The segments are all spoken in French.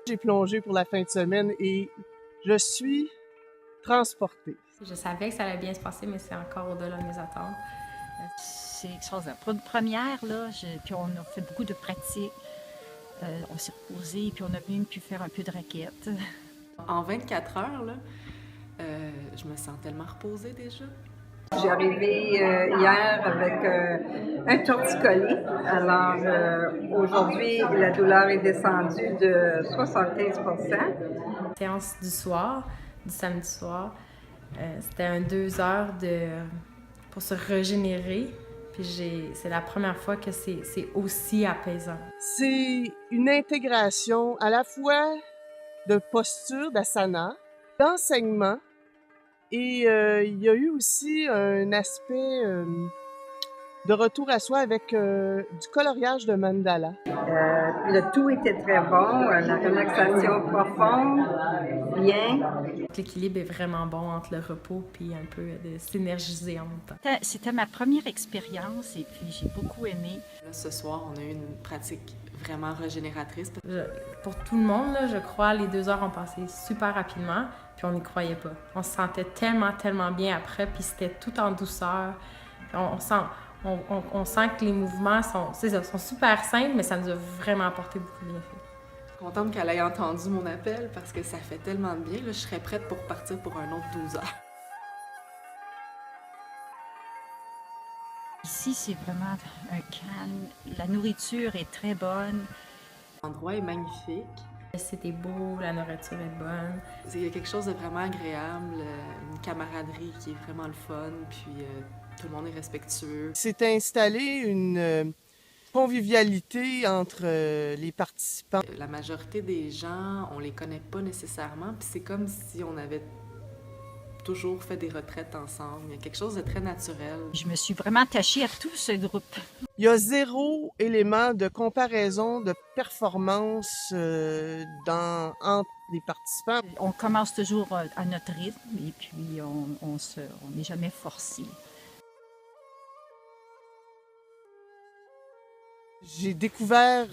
J'ai plongé pour la fin de semaine et je suis transportée. Je savais que ça allait bien se passer, mais c'est encore au-delà de mes attentes. C'est extraordinaire. Pour une première, là, puis on a fait beaucoup de pratiques. On s'est reposé, puis on a même pu faire un peu de raquettes. En 24 heures, là, je me sens tellement reposée déjà. J'ai arrivé hier avec un torticolis. Alors aujourd'hui, la douleur est descendue de 75%. Séance du soir, du samedi soir, c'était un 2 heures pour se régénérer. Puis c'est la première fois que c'est aussi apaisant. C'est une intégration à la fois de posture, d'asana, d'enseignement, et il y a eu aussi un aspect de retour à soi avec du coloriage de mandala. Le tout était très bon, la relaxation profonde, bien. L'équilibre est vraiment bon entre le repos et un peu de s'énergiser en même temps. C'était ma première expérience et puis j'ai beaucoup aimé. Là, ce soir, on a eu une pratique vraiment régénératrice. Pour tout le monde, là, je crois, les 2 heures ont passé super rapidement, puis on n'y croyait pas. On se sentait tellement, tellement bien après, puis c'était tout en douceur. On sent que les mouvements sont super simples, mais ça nous a vraiment apporté beaucoup de bienfaits. Je suis contente qu'elle ait entendu mon appel parce que ça fait tellement de bien. Là, je serais prête pour partir pour un autre 12 heures. Ici, c'est vraiment un calme. La nourriture est très bonne. L'endroit est magnifique. C'était beau, la nourriture est bonne. Il y a quelque chose de vraiment agréable, une camaraderie qui est vraiment le fun, puis tout le monde est respectueux. C'est installé une convivialité entre les participants. La majorité des gens, on les connaît pas nécessairement, puis c'est comme si on avait toujours fait des retraites ensemble. Il y a quelque chose de très naturel. Je me suis vraiment attachée à tout ce groupe. Il y a zéro élément de comparaison de performance entre les participants. On commence toujours à notre rythme et puis on n'est jamais forcé. J'ai découvert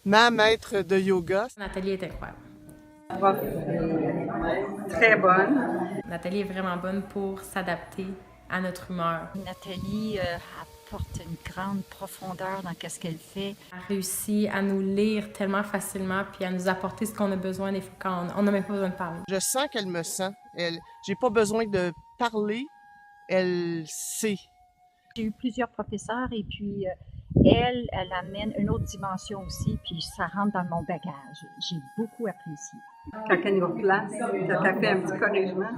ma maître de yoga. Nathalie est incroyable. Prof, très bonne. Nathalie est vraiment bonne pour s'adapter à notre humeur. Nathalie apporte une grande profondeur dans ce qu'elle fait. Elle a réussi à nous lire tellement facilement puis à nous apporter ce qu'on a besoin des fois quand on n'a même pas besoin de parler. Je sens qu'elle me sent. J'ai pas besoin de parler. Elle sait. J'ai eu plusieurs professeurs et puis elle amène une autre dimension aussi, puis ça rentre dans mon bagage. J'ai beaucoup apprécié. Quand elle nous replace, quand elle fait un petit corrigement,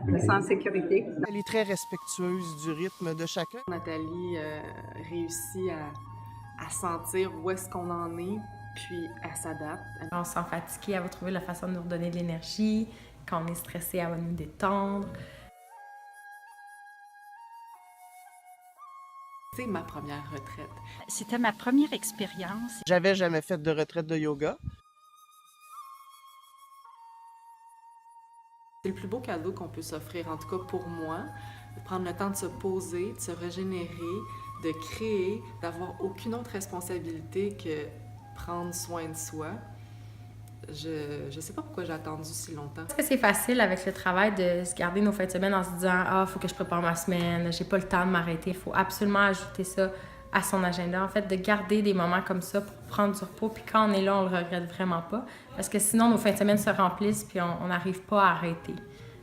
je me sens en sécurité. Elle est très respectueuse du rythme de chacun. Nathalie réussit à sentir où est-ce qu'on en est, puis elle s'adapte. Quand on se sent fatigué, elle va trouver la façon de nous redonner de l'énergie. Quand on est stressé, elle va nous détendre. C'est ma première retraite. C'était ma première expérience. J'avais jamais fait de retraite de yoga. C'est le plus beau cadeau qu'on peut s'offrir, en tout cas pour moi, de prendre le temps de se poser, de se régénérer, de créer, d'avoir aucune autre responsabilité que prendre soin de soi. Je sais pas pourquoi j'ai attendu si longtemps. Est-ce que c'est facile avec le travail de se garder nos fins de semaine en se disant « Ah, il faut que je prépare ma semaine, j'ai pas le temps de m'arrêter. » Il faut absolument ajouter ça à son agenda. En fait, de garder des moments comme ça pour prendre du repos. Puis quand on est là, on le regrette vraiment pas. Parce que sinon, nos fins de semaine se remplissent puis on n'arrive pas à arrêter.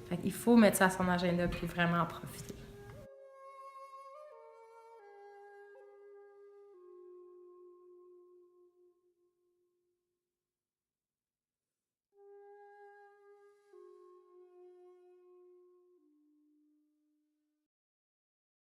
Fait qu'il faut mettre ça à son agenda puis vraiment en profiter.